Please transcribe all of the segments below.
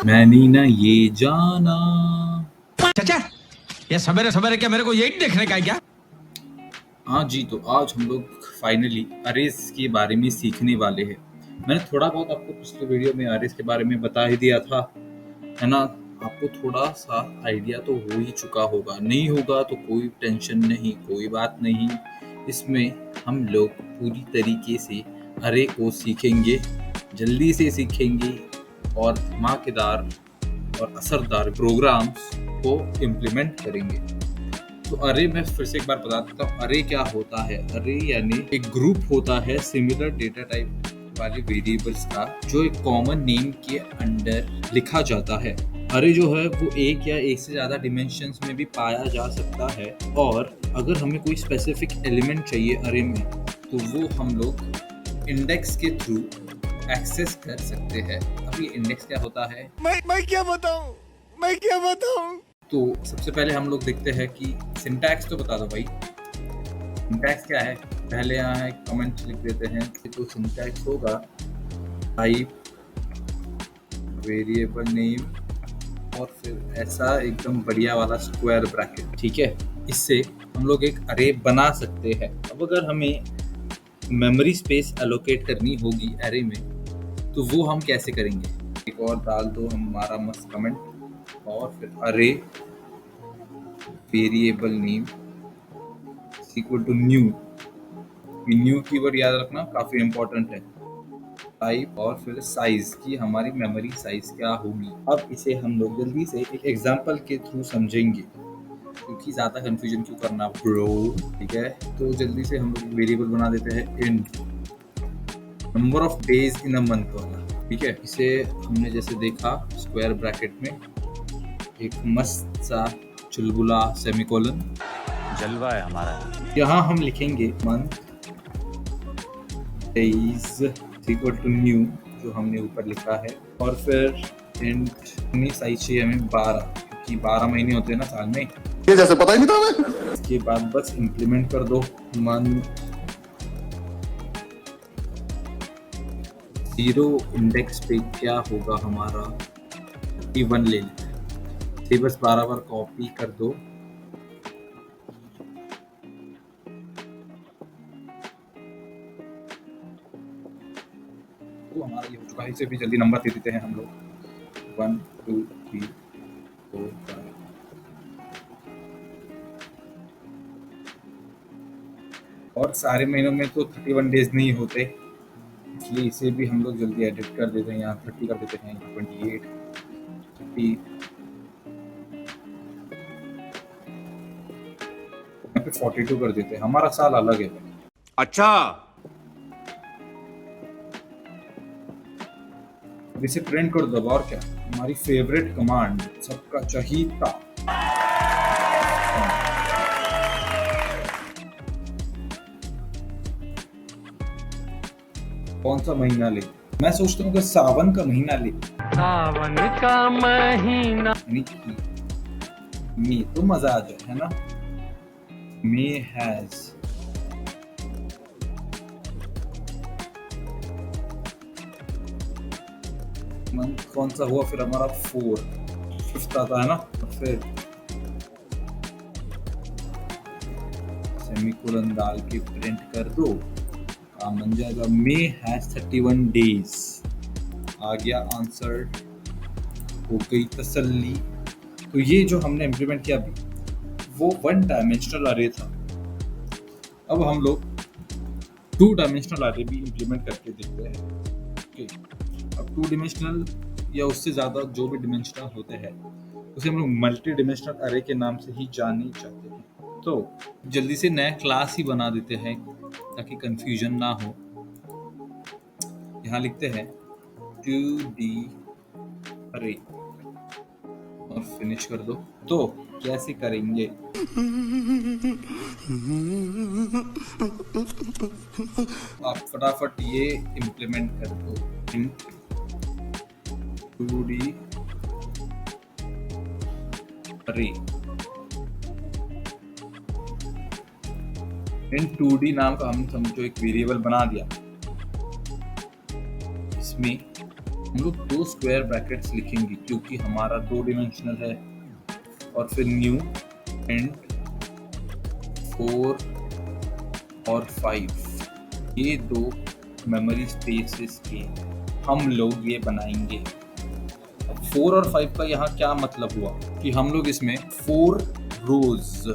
मैंने ना ये जाना। चाचा, ये सवेरे सवेरे क्या मेरे को यही देखने का है क्या? हाँ जी, तो आज हम लोग फाइनली अरेज के बारे में सीखने वाले हैं। मैंने थोड़ा बहुत आपको पिछले वीडियो में अरेज के बारे में बता ही दिया था, है ना? आपको थोड़ा सा आइडिया तो हो ही चुका होगा, नहीं होगा तो कोई टेंशन नहीं, कोई बात नहीं। इसमें हम लोग पूरी तरीके से अरे को सीखेंगे, जल्दी से सीखेंगे और धमाकेदार और असरदार प्रोग्राम्स को इम्प्लीमेंट करेंगे। तो अरे मैं फिर से एक बार बता देता हूँ, अरे क्या होता है। अरे यानी एक ग्रुप होता है सिमिलर डेटा टाइप वाले वेरिएबल्स का, जो एक कॉमन नेम के अंडर लिखा जाता है। अरे जो है वो एक या एक से ज्यादा डिमेंशंस में भी पाया जा सकता है, और अगर हमें कोई स्पेसिफिक एलिमेंट चाहिए अरे में, तो वो हम लोग इंडेक्स के थ्रू एक्सेस कर सकते हैं। अब ये इंडेक्स क्या होता है, मैं क्या बताऊं? तो सबसे पहले हम लोग देखते हैं कि सिंटैक्स तो बता दो भाई। सिंटैक्स क्या है, पहले यहाँ एक कमेंट लिख देते हैं। तो सिंटैक्स होगा टाइप वेरिएबल नेम और फिर ऐसा एकदम बढ़िया वाला स्क्वायर ब्रैकेट, ठीक है। इससे हम लोग एक अरे बना सकते हैं। अब अगर हमें मेमोरी स्पेस एलोकेट करनी होगी अरे में, तो वो हम कैसे करेंगे। एक और डाल दो हमारा मस्त कमेंट, और फिर array variable name equal to new. New keyword याद रखना, काफी इंपॉर्टेंट है। टाइप और फिर साइज की हमारी मेमोरी साइज क्या होगी। अब इसे हम लोग जल्दी से एक एग्जांपल के थ्रू समझेंगे, क्योंकि ज्यादा कंफ्यूजन क्यों करना ब्रो, ठीक है। तो जल्दी से हम लोग वेरिएबल बना देते हैं int number of days in a month वाला, ठीक है। इसे हमने जैसे देखा स्क्वायर ब्रैकेट में एक मस्त सा चुलबुला सेमीकोलन, जलवा है हमारा। यहाँ हम लिखेंगे month days equal to new, जो हमने ऊपर लिखा है, और फिर इंट अपनी साइज चाहिए हमें 12, क्योंकि 12 महीने होते हैं ना साल में। ये जैसे पता ही नहीं था हमें। इसके बाद बस इंप्लीमेंट कर दो मंथ 0 इंडेक्स पे क्या होगा हमारा 31 ले लेते हैं। इसे बस 12 बार कॉपी कर दो, तो हमारा ये हो चुका है। इसे भी जल्दी नंबर दे देते हैं हम लोग 1 2 3 4 5। और सारे महीनों में तो 31 डेज नहीं होते, इसलिए इसे भी हम लोग जल्दी एडिट कर देते हैं। यहाँ 30 कर देते हैं, 28 30, यहाँ पे 42 कर देते हैं। हमारा साल अलग है। अच्छा, अब इसे प्रिंट कर दो। और क्या, हमारी फेवरेट कमांड, सबका चहीता कौन सा महीना ले। मैं सोचता हूँ कि सावन का महीना ले। सावन का महीना मे तो मजा आ जाए, है ना। मे हैज मंथ कौन सा हुआ, फिर हमारा 4 5th आता है ना, और फिर सेमीकोलन डाल के प्रिंट कर दो, काम बन जाएगा। मे हैज 31 डेज, आ गया आंसर, हो गई तसल्ली। तो ये जो हमने इम्प्लीमेंट किया अभी, वो 1 डायमेंशनल अरे था। अब हम लोग 2 डायमेंशनल अरे भी इम्प्लीमेंट करके देखते हैं। ओके, अब 2 डिमेंशनल या उससे ज़्यादा जो भी डिमेंशनल होते हैं, उसे हम लोग मल्टी डिमेंशनल अरे के नाम से ही जानना चाहते हैं। तो जल्दी से नया क्लास ही बना देते हैं ताकि कंफ्यूजन ना हो। यहाँ लिखते हैं 2D अरे और फिनिश कर दो। तो कैसे करेंगे, आप फटाफट ये इम्प्लीमेंट कर दो। इन 2D अरे, इन 2D नाम का हम समझो एक वेरिएबल बना दिया। इसमें हम लोग 2 स्क्वायर ब्रैकेट्स लिखेंगे क्योंकि हमारा 2 डिमेंशनल है, और फिर न्यू एंड 4 और 5 ये 2 मेमोरी स्पेसेस के हम लोग ये बनाएंगे। अब 4 और 5 का यहाँ क्या मतलब हुआ कि हम लोग इसमें 4 रोज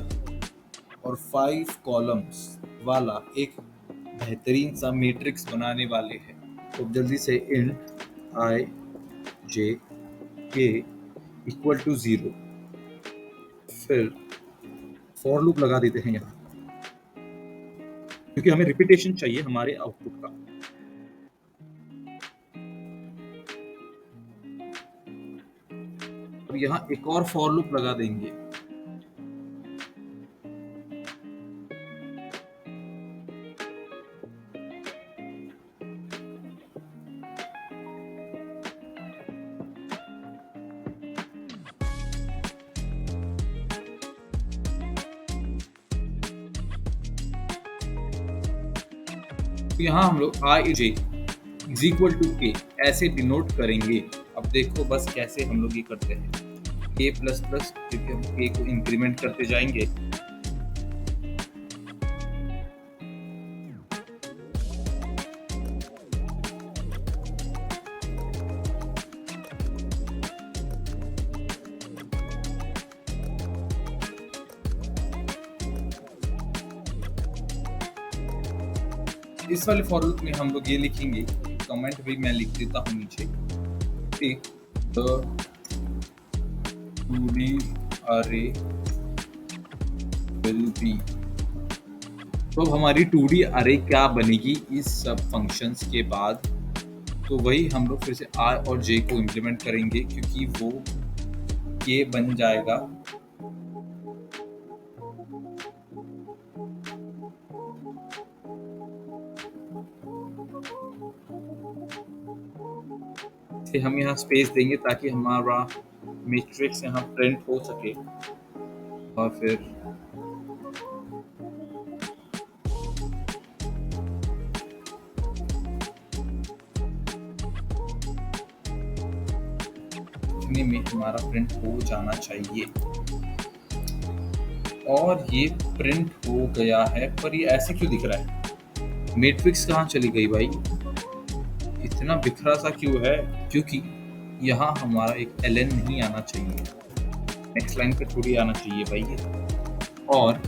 और 5 कॉलम्स वाला एक बेहतरीन सा मैट्रिक्स बनाने वाले हैं। तो जल्दी से इंट आई जे के इक्वल टू 0, फिर फॉर लूप लगा देते हैं यहाँ क्योंकि हमें रिपीटेशन चाहिए हमारे आउटपुट का। अब यहाँ एक और फॉर लूप लगा देंगे। तो यहाँ हम लोग आई जे इज इक्वल टू के ऐसे डिनोट करेंगे। अब देखो बस कैसे हम लोग ये करते हैं, के प्लस प्लस, क्योंकि हम के को इंक्रीमेंट करते जाएंगे। इस वाले फॉर लूप में हम लोग ये लिखेंगे, कमेंट भी मैं लिख देता हूँ नीचे, द 2D अरे विल बी। तो हमारी 2D अरे क्या बनेगी इस सब फंक्शंस के बाद, तो वही हम लोग फिर से आई और जे को इम्प्लीमेंट करेंगे क्योंकि वो ये बन जाएगा हम यहाँ स्पेस देंगे ताकि हमारा मैट्रिक्स यहाँ प्रिंट हो सके। और फिर इतने में हमारा प्रिंट हो जाना चाहिए। और ये प्रिंट हो गया है, पर ये ऐसे क्यों दिख रहा है? मैट्रिक्स कहाँ चली गई भाई? इतना बिखरा सा क्यों है? क्योंकि यहाँ हमारा एक ln नहीं आना चाहिए, नेक्स्ट लाइन पे थोड़ी आना चाहिए भाई ये। और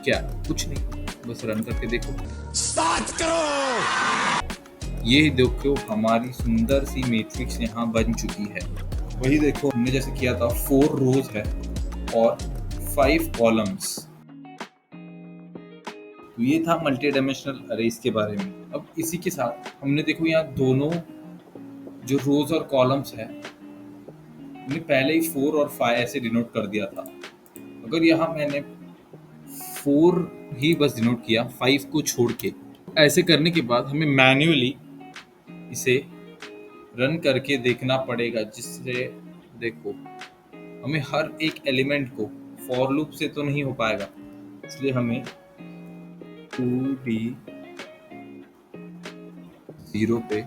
क्या, कुछ नहीं, बस रन करके देखो, स्टार्ट करो। ये देखो हमारी सुंदर सी मैट्रिक्स यहाँ बन चुकी है। वही देखो हमने जैसे किया था, 4 रोज है और 5 कॉलम्स। तो ये था मल्टी डायमेंशनल अरेज के बारे में। अब इसी के साथ हमने देखो यहाँ दोनों जो रोज और कॉलम्स है हमने पहले ही 4 और 5 ऐसे डिनोट कर दिया था। अगर यहाँ मैंने 4 ही बस डिनोट किया 5 को छोड़ के, ऐसे करने के बाद हमें मैन्युअली इसे रन करके देखना पड़ेगा, जिससे देखो हमें हर एक एलिमेंट को फॉर लूप से तो नहीं हो पाएगा, इसलिए हमें 2D 0 पे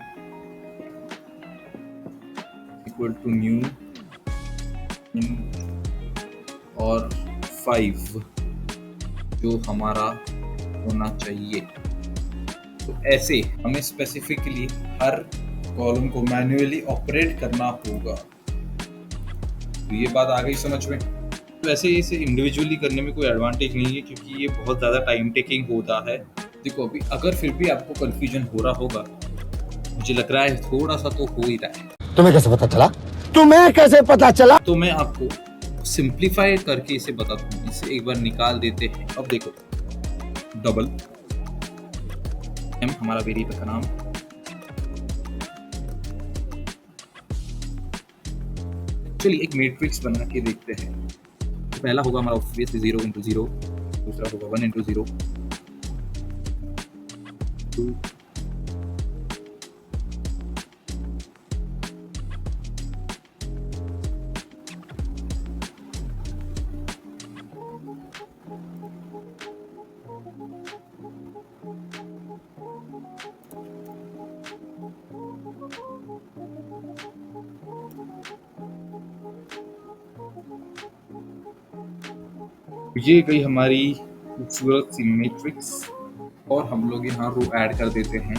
इक्वल टू न्यू और 5 जो हमारा होना चाहिए। तो ऐसे हमें स्पेसिफिकली हर कॉलम को मैन्युअली ऑपरेट करना होगा। तो ये बात आ गई समझ में। तो ऐसे इसे इंडिविजुअली करने में कोई एडवांटेज नहीं है क्योंकि ये बहुत ज़्यादा टाइम टेकिंग होता है। देखो अभी अगर फिर भी आपको कंफ्यूजन हो रहा होगा, मुझे लग रहा है थोड़ा सा तो हो ही रहा है। तुम्हें कैसे पता चला? तुम्हें कैसे पता चला? तो मैं आपको सिंप्लीफाई करके इसे बताता हूँ। इसे एक बार निकाल देते हैं। अब देखो डबल एम हमारा वेरिएबल का नाम, चलिए एक मैट्रिक्स बना के देखते हैं। तो पहला होगा हमारा ऑब्वियसली 0 इंटू 0, दूसरा होगा 1 इंटू 0, 2 3 ये गई हमारी खूबसूरत सी मैट्रिक्स और हम लोग यहाँ रो ऐड कर देते हैं।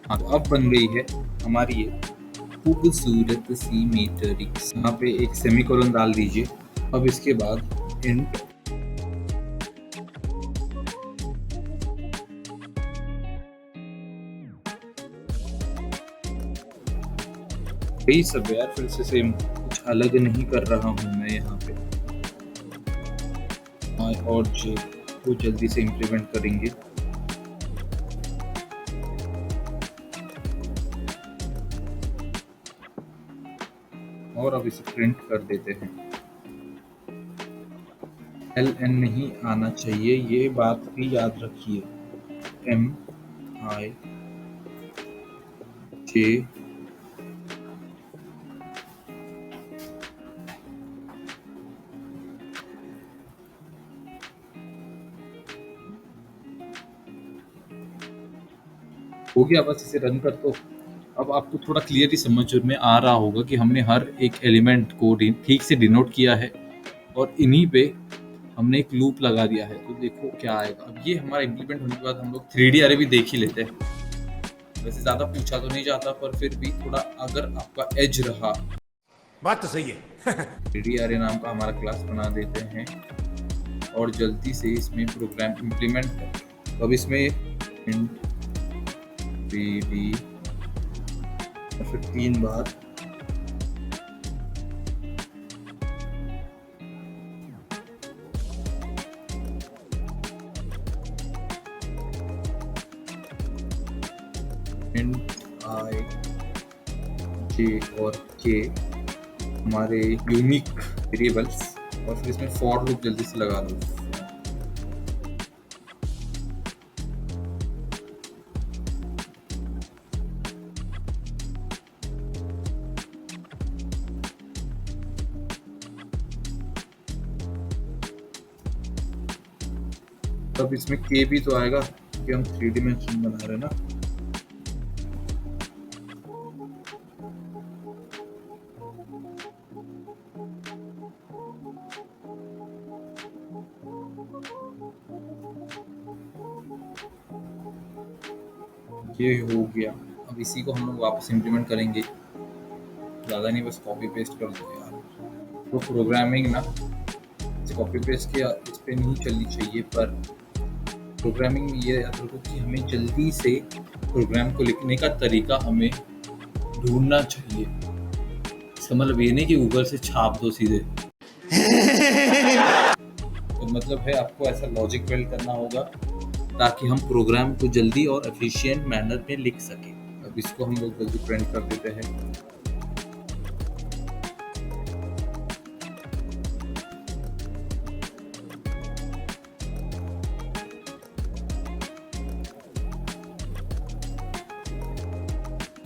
हाँ, तो अब बन गई है हमारी ये खूबसूरत सी मैट्रिक्स। यहाँ पे एक सेमीकोलन डाल दीजिए। अब इसके बाद इंट यही सब यार, फिर से सेम, कुछ अलग नहीं कर रहा हूँ मैं यहाँ पे। और जो को जल्दी से इम्प्लीमेंट करेंगे। और अब इसे प्रिंट कर देते हैं। LN नहीं आना चाहिए, ये बात भी याद रखिए। MIJ हो गया, बस इसे रन कर दो। अब आपको थोड़ा क्लियरली समझ में आ रहा होगा कि हमने हर एक एलिमेंट को ठीक से डिनोट किया है और इन्हीं पे हमने एक लूप लगा दिया है। तो देखो क्या आएगा। अब ये हमारा इम्प्लीमेंट होने के बाद हम लोग 3D अरे भी देख ही लेते हैं। वैसे ज़्यादा पूछा तो नहीं जाता, पर फिर भी थोड़ा अगर आपका एज रहा, बात तो सही है। 3D अरे नाम का हमारा क्लास बना देते हैं और जल्दी से इसमें प्रोग्राम इम्प्लीमेंट है। तो अब इसमें int 3D फिर 3 बार int I J और K हमारे यूनिक वेरिएबल्स, और फिर इसमें फॉर लूप जल्दी से लगा दो। तब इसमें K भी तो आएगा क्योंकि हम 3 डिमेंशन बना रहे हैं ना। ये हो गया। अब इसी को हम लोग वापस इम्प्लीमेंट करेंगे। ज़्यादा नहीं, बस कॉपी पेस्ट कर दो यार। तो प्रोग्रामिंग ना कॉपी पेस्ट किया इस पर नहीं चलनी चाहिए, पर प्रोग्रामिंग में ये याद रखो कि हमें जल्दी से प्रोग्राम को लिखने का तरीका हमें ढूंढना चाहिए। इसका मतलब ये नहीं कि गूगल से छाप दो सीधे। तो मतलब है आपको ऐसा लॉजिक बिल्ड करना होगा ताकि हम प्रोग्राम को जल्दी और एफिशिएंट मैनर में लिख सकें। अब इसको हम लोग जल्दी प्रिंट कर देते हैं।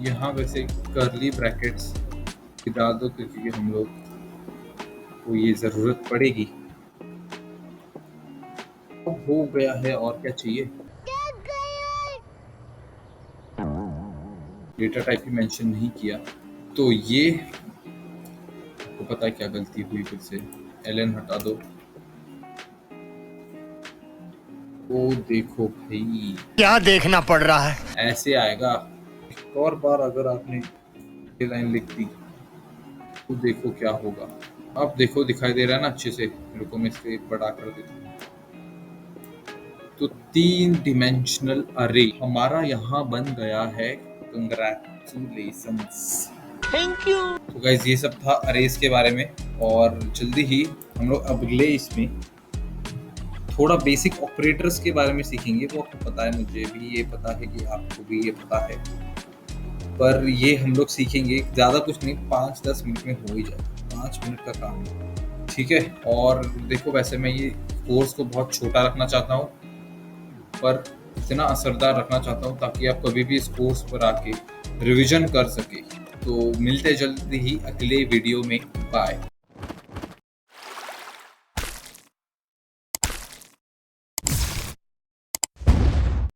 यहाँ वैसे कर्ली ब्रैकेट्स डाल दो क्योंकि हम लोग को ये ज़रूरत पड़ेगी। अब हो गया है, और क्या चाहिए। डेटा टाइप ही मेंशन नहीं किया, तो ये आपको पता है क्या गलती हुई। फिर से LN हटा दो। ओ देखो भाई, क्या देखना पड़ रहा है। ऐसे आएगा। एक और बार अगर आपने ये लाइन लिख दी तो देखो क्या होगा। अब देखो दिखाई दे रहा है ना अच्छे से। रुको मैं इसके बड़ा कर देता हूँ। तो 3 डिमेंशनल अरे हमारा यहाँ बन गया है। Congratulations, thank you. तो गाइस ये सब था अरेज के बारे में, और जल्दी ही हम लोग अगले इसमें थोड़ा बेसिक ऑपरेटर्स के बारे में सीखेंगे। वो आपको पता है, मुझे भी ये पता है कि आपको भी ये पता है, पर ये हम लोग सीखेंगे। ज़्यादा कुछ नहीं, 5-10 मिनट में हो ही जाए। 5 मिनट का काम है, ठीक है। और देखो वैसे मैं ये कोर्स को बहुत छोटा रखना चाहता हूँ, पर इतना असरदार रखना चाहता हूँ ताकि आप कभी भी इस कोर्स पर आके रिवीजन कर सके। तो मिलते जल्दी ही अगले वीडियो में। बाय।